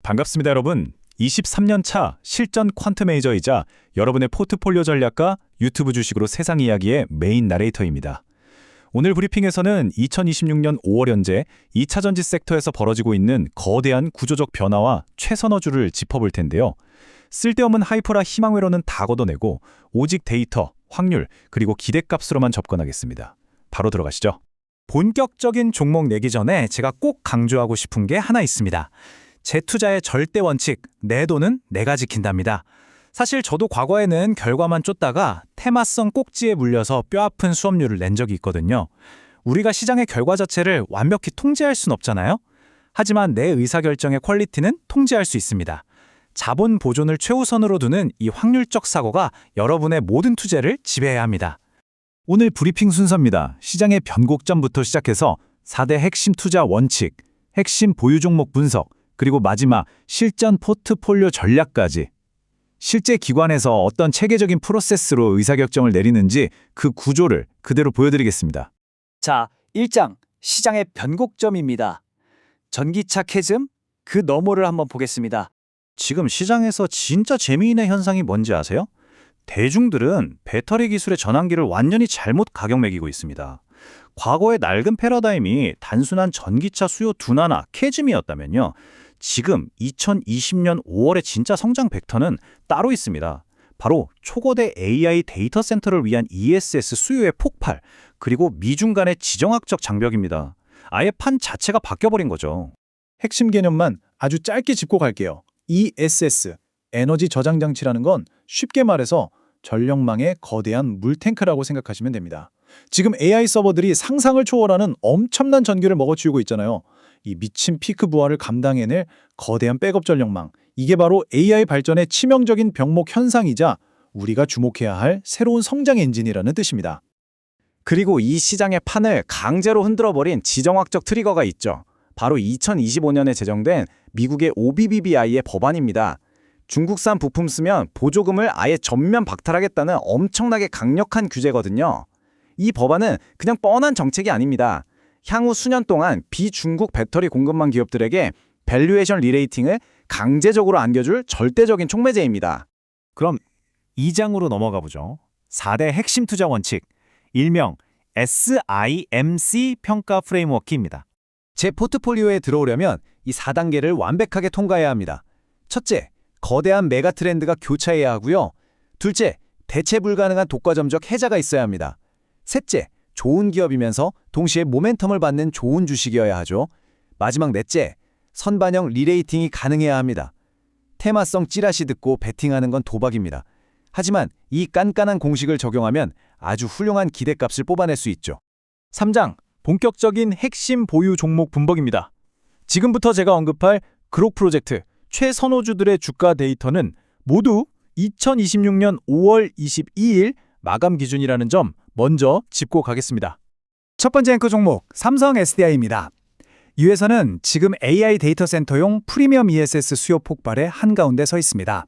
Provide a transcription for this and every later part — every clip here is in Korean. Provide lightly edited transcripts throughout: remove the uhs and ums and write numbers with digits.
반갑습니다, 여러분. 23년 차 실전 퀀트 메이저이자 여러분의 포트폴리오 전략가 유튜브 주식으로 세상 이야기의 메인 나레이터입니다. 오늘 브리핑에서는 2026년 5월 현재 2차 전지 섹터에서 벌어지고 있는 거대한 구조적 변화와 최선어주를 짚어볼 텐데요. 쓸데없는 하이퍼라 희망회로는 다 걷어내고 오직 데이터, 확률, 그리고 기대값으로만 접근하겠습니다. 바로 들어가시죠. 본격적인 종목 내기 전에 제가 꼭 강조하고 싶은 게 하나 있습니다. 제 투자의 절대 원칙, 내 돈은 내가 지킨답니다. 사실 저도 과거에는 결과만 쫓다가 테마성 꼭지에 물려서 뼈아픈 수업료를 낸 적이 있거든요. 우리가 시장의 결과 자체를 완벽히 통제할 순 없잖아요. 하지만 내 의사결정의 퀄리티는 통제할 수 있습니다. 자본 보존을 최우선으로 두는 이 확률적 사고가 여러분의 모든 투자를 지배해야 합니다. 오늘 브리핑 순서입니다. 시장의 변곡점부터 시작해서 4대 핵심 투자 원칙, 핵심 보유 종목 분석, 그리고 마지막 실전 포트폴리오 전략까지. 실제 기관에서 어떤 체계적인 프로세스로 의사결정을 내리는지 그 구조를 그대로 보여드리겠습니다. 자, 1장 시장의 변곡점입니다. 전기차 캐즘, 그 너머를 한번 보겠습니다. 지금 시장에서 진짜 재미있는 현상이 뭔지 아세요? 대중들은 배터리 기술의 전환기를 완전히 잘못 가격 매기고 있습니다. 과거의 낡은 패러다임이 단순한 전기차 수요 둔화나 캐즘이었다면요. 지금 2020년 5월의 진짜 성장 벡터는 따로 있습니다. 바로 초거대 AI 데이터 센터를 위한 ESS 수요의 폭발, 그리고 미중 간의 지정학적 장벽입니다. 아예 판 자체가 바뀌어버린 거죠. 핵심 개념만 아주 짧게 짚고 갈게요. ESS, 에너지 저장 장치라는 건 쉽게 말해서 전력망의 거대한 물탱크라고 생각하시면 됩니다. 지금 AI 서버들이 상상을 초월하는 엄청난 전기를 먹어치우고 있잖아요. 이 미친 피크 부하를 감당해낼 거대한 백업 전력망. 이게 바로 AI 발전의 치명적인 병목 현상이자 우리가 주목해야 할 새로운 성장 엔진이라는 뜻입니다. 그리고 이 시장의 판을 강제로 흔들어버린 지정학적 트리거가 있죠. 바로 2025년에 제정된 미국의 OBBBI의 법안입니다. 중국산 부품 쓰면 보조금을 아예 전면 박탈하겠다는 엄청나게 강력한 규제거든요. 이 법안은 그냥 뻔한 정책이 아닙니다. 향후 수년 동안 비중국 배터리 공급망 기업들에게 밸류에이션 리레이팅을 강제적으로 안겨줄 절대적인 촉매제입니다. 그럼 2장으로 넘어가 보죠. 4대 핵심 투자 원칙, 일명 SIMC 평가 프레임워크입니다. 제 포트폴리오에 들어오려면 이 4단계를 완벽하게 통과해야 합니다. 첫째, 거대한 메가 트렌드가 교차해야 하고요. 둘째, 대체 불가능한 독과점적 해자가 있어야 합니다. 셋째, 좋은 기업이면서 동시에 모멘텀을 받는 좋은 주식이어야 하죠. 마지막 넷째, 선반영 리레이팅이 가능해야 합니다. 테마성 찌라시 듣고 베팅하는 건 도박입니다. 하지만 이 깐깐한 공식을 적용하면 아주 훌륭한 기대값을 뽑아낼 수 있죠. 3장, 본격적인 핵심 보유 종목 분석입니다. 지금부터 제가 언급할 그록 프로젝트, 최선호주들의 주가 데이터는 모두 2026년 5월 22일 마감 기준이라는 점 먼저 짚고 가겠습니다. 첫 번째 앵커 종목, 삼성 SDI입니다. 이 회사는 지금 AI 데이터 센터용 프리미엄 ESS 수요 폭발의 한가운데 서 있습니다.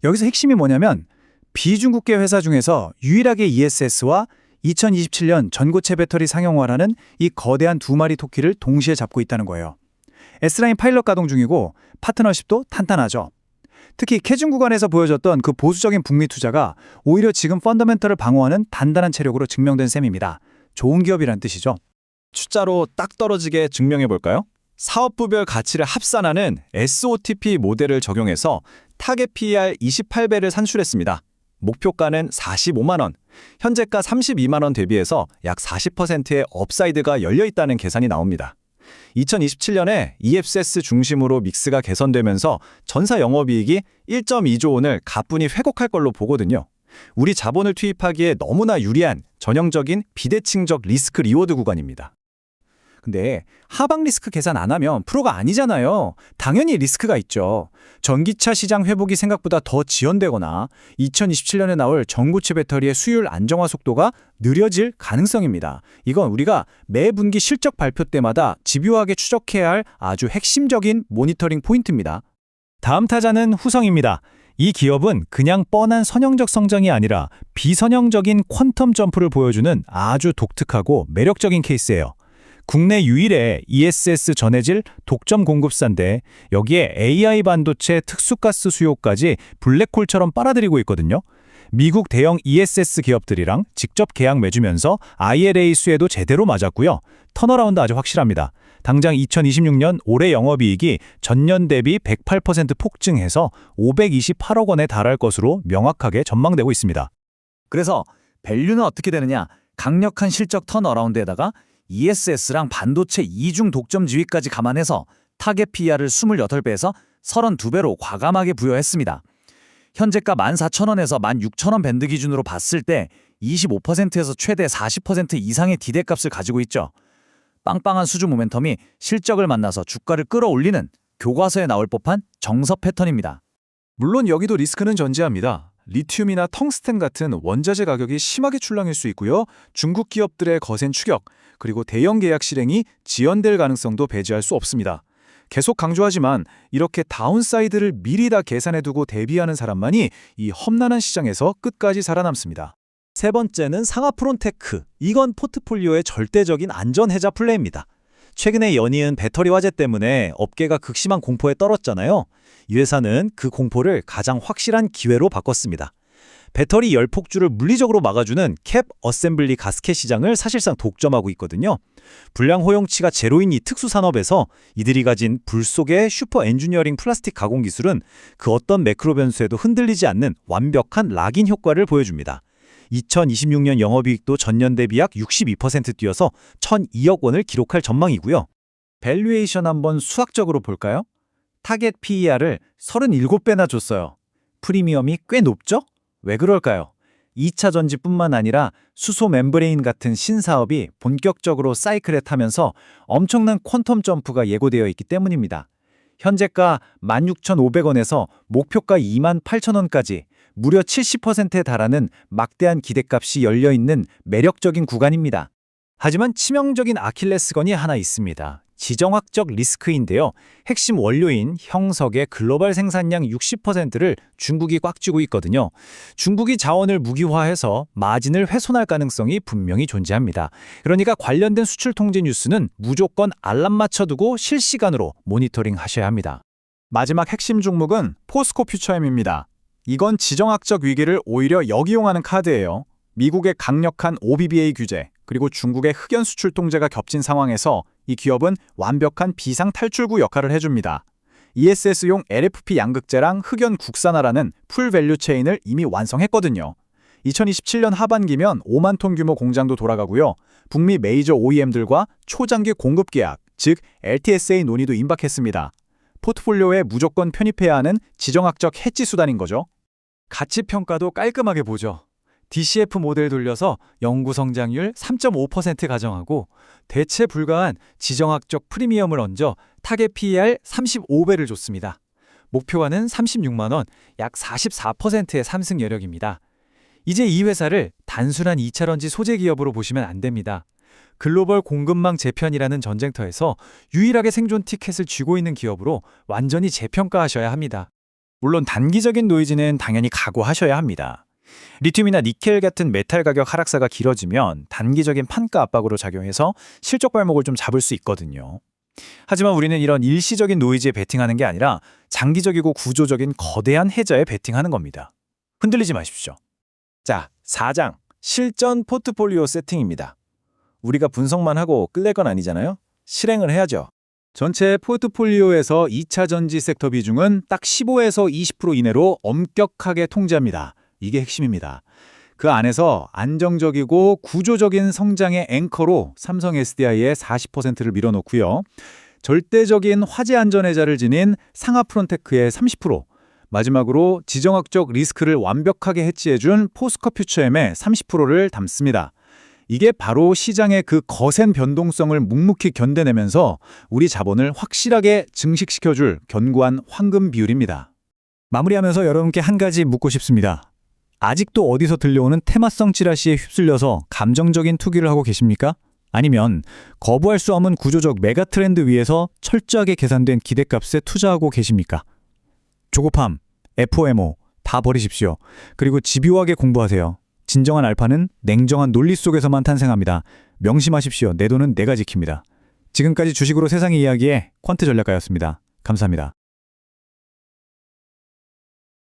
여기서 핵심이 뭐냐면 비중국계 회사 중에서 유일하게 ESS와 2027년 전고체 배터리 상용화라는 이 거대한 두 마리 토끼를 동시에 잡고 있다는 거예요. S라인 파일럿 가동 중이고 파트너십도 탄탄하죠. 특히 캐즘 구간에서 보여줬던 그 보수적인 북미 투자가 오히려 지금 펀더멘털을 방어하는 단단한 체력으로 증명된 셈입니다. 좋은 기업이란 뜻이죠. 숫자로 딱 떨어지게 증명해볼까요? 사업부별 가치를 합산하는 SOTP 모델을 적용해서 타겟 PER 28배를 산출했습니다. 목표가는 45만 원, 현재가 32만 원 대비해서 약 40%의 업사이드가 열려있다는 계산이 나옵니다. 2027년에 EFS 중심으로 믹스가 개선되면서 전사 영업이익이 1.2조 원을 가뿐히 회복할 걸로 보거든요. 우리 자본을 투입하기에 너무나 유리한 전형적인 비대칭적 리스크 리워드 구간입니다. 근데 하방 리스크 계산 안 하면 프로가 아니잖아요. 당연히 리스크가 있죠. 전기차 시장 회복이 생각보다 더 지연되거나 2027년에 나올 전고체 배터리의 수율 안정화 속도가 느려질 가능성입니다. 이건 우리가 매 분기 실적 발표 때마다 집요하게 추적해야 할 아주 핵심적인 모니터링 포인트입니다. 다음 타자는 후성입니다. 이 기업은 그냥 뻔한 선형적 성장이 아니라 비선형적인 퀀텀 점프를 보여주는 아주 독특하고 매력적인 케이스예요. 국내 유일의 ESS 전해질 독점 공급사인데 여기에 AI 반도체 특수가스 수요까지 블랙홀처럼 빨아들이고 있거든요. 미국 대형 ESS 기업들이랑 직접 계약 맺으면서 IRA 수혜도 제대로 맞았고요. 턴어라운드 아주 확실합니다. 당장 2026년 올해 영업이익이 전년 대비 108% 폭증해서 528억 원에 달할 것으로 명확하게 전망되고 있습니다. 그래서 밸류는 어떻게 되느냐? 강력한 실적 턴어라운드에다가 ESS랑 반도체 이중 독점 지위까지 감안해서 타겟 PER을 28배에서 32배로 과감하게 부여했습니다. 현재가 14,000원에서 16,000원 밴드 기준으로 봤을 때 25%에서 최대 40% 이상의 디대값을 가지고 있죠. 빵빵한 수주 모멘텀이 실적을 만나서 주가를 끌어올리는 교과서에 나올 법한 정석 패턴입니다. 물론 여기도 리스크는 존재합니다. 리튬이나 텅스텐 같은 원자재 가격이 심하게 출렁일 수 있고요. 중국 기업들의 거센 추격, 그리고 대형 계약 실행이 지연될 가능성도 배제할 수 없습니다. 계속 강조하지만 이렇게 다운사이드를 미리 다 계산해두고 대비하는 사람만이 이 험난한 시장에서 끝까지 살아남습니다. 세 번째는 상하프론테크. 이건 포트폴리오의 절대적인 안전해자 플레이입니다. 최근에 연이은 배터리 화재 때문에 업계가 극심한 공포에 떨었잖아요. 이 회사는 그 공포를 가장 확실한 기회로 바꿨습니다. 배터리 열폭주를 물리적으로 막아주는 캡 어셈블리 가스켓 시장을 사실상 독점하고 있거든요. 불량 호용치가 제로인 이 특수 산업에서 이들이 가진 불 속의 슈퍼 엔지니어링 플라스틱 가공 기술은 그 어떤 매크로 변수에도 흔들리지 않는 완벽한 락인 효과를 보여줍니다. 2026년 영업이익도 전년 대비 약 62% 뛰어서 1,002억 원을 기록할 전망이고요. 밸류에이션 한번 수학적으로 볼까요? 타겟 PER을 37배나 줬어요. 프리미엄이 꽤 높죠? 왜 그럴까요? 2차 전지뿐만 아니라 수소 멤브레인 같은 신사업이 본격적으로 사이클에 타면서 엄청난 퀀텀 점프가 예고되어 있기 때문입니다. 현재가 16,500원에서 목표가 28,000원까지 무려 70%에 달하는 막대한 기대값이 열려있는 매력적인 구간입니다. 하지만 치명적인 아킬레스건이 하나 있습니다. 지정학적 리스크인데요. 핵심 원료인 형석의 글로벌 생산량 60%를 중국이 꽉 쥐고 있거든요. 중국이 자원을 무기화해서 마진을 훼손할 가능성이 분명히 존재합니다. 그러니까 관련된 수출 통제 뉴스는 무조건 알람 맞춰두고 실시간으로 모니터링 하셔야 합니다. 마지막 핵심 종목은 포스코 퓨처엠입니다. 이건 지정학적 위기를 오히려 역이용하는 카드예요. 미국의 강력한 OBBA 규제, 그리고 중국의 흑연 수출 통제가 겹친 상황에서 이 기업은 완벽한 비상 탈출구 역할을 해줍니다. ESS용 LFP 양극재랑 흑연 국산화라는 풀 밸류 체인을 이미 완성했거든요. 2027년 하반기면 5만 톤 규모 공장도 돌아가고요. 북미 메이저 OEM들과 초장기 공급 계약, 즉 LTSA 논의도 임박했습니다. 포트폴리오에 무조건 편입해야 하는 지정학적 해지 수단인 거죠. 가치 평가도 깔끔하게 보죠. DCF 모델 돌려서 연구 성장률 3.5% 가정하고 대체 불가한 지정학적 프리미엄을 얹어 타겟 PER 35배를 줬습니다. 목표가는 36만 원, 약 44%의 상승 여력입니다. 이제 이 회사를 단순한 2차전지 소재 기업으로 보시면 안 됩니다. 글로벌 공급망 재편이라는 전쟁터에서 유일하게 생존 티켓을 쥐고 있는 기업으로 완전히 재평가하셔야 합니다. 물론 단기적인 노이즈는 당연히 각오하셔야 합니다. 리튬이나 니켈 같은 메탈 가격 하락세가 길어지면 단기적인 판가 압박으로 작용해서 실적 발목을 좀 잡을 수 있거든요. 하지만 우리는 이런 일시적인 노이즈에 베팅하는 게 아니라 장기적이고 구조적인 거대한 해자에 베팅하는 겁니다. 흔들리지 마십시오. 자, 4장 실전 포트폴리오 세팅입니다. 우리가 분석만 하고 끝낼 건 아니잖아요. 실행을 해야죠. 전체 포트폴리오에서 2차 전지 섹터 비중은 딱 15에서 20% 이내로 엄격하게 통제합니다. 이게 핵심입니다. 그 안에서 안정적이고 구조적인 성장의 앵커로 삼성 SDI의 40%를 밀어놓고요. 절대적인 화재 안전해자를 지닌 상하프론테크의 30%, 마지막으로 지정학적 리스크를 완벽하게 해치해준 포스코 퓨처엠의 30%를 담습니다. 이게 바로 시장의 그 거센 변동성을 묵묵히 견뎌내면서 우리 자본을 확실하게 증식시켜줄 견고한 황금 비율입니다. 마무리하면서 여러분께 한 가지 묻고 싶습니다. 아직도 어디서 들려오는 테마성 찌라시에 휩쓸려서 감정적인 투기를 하고 계십니까? 아니면 거부할 수 없는 구조적 메가 트렌드 위에서 철저하게 계산된 기대값에 투자하고 계십니까? 조급함, FOMO 다 버리십시오. 그리고 집요하게 공부하세요. 진정한 알파는 냉정한 논리 속에서만 탄생합니다. 명심하십시오. 내 돈은 내가 지킵니다. 지금까지 주식으로 세상의 이야기의 퀀트 전략가였습니다. 감사합니다.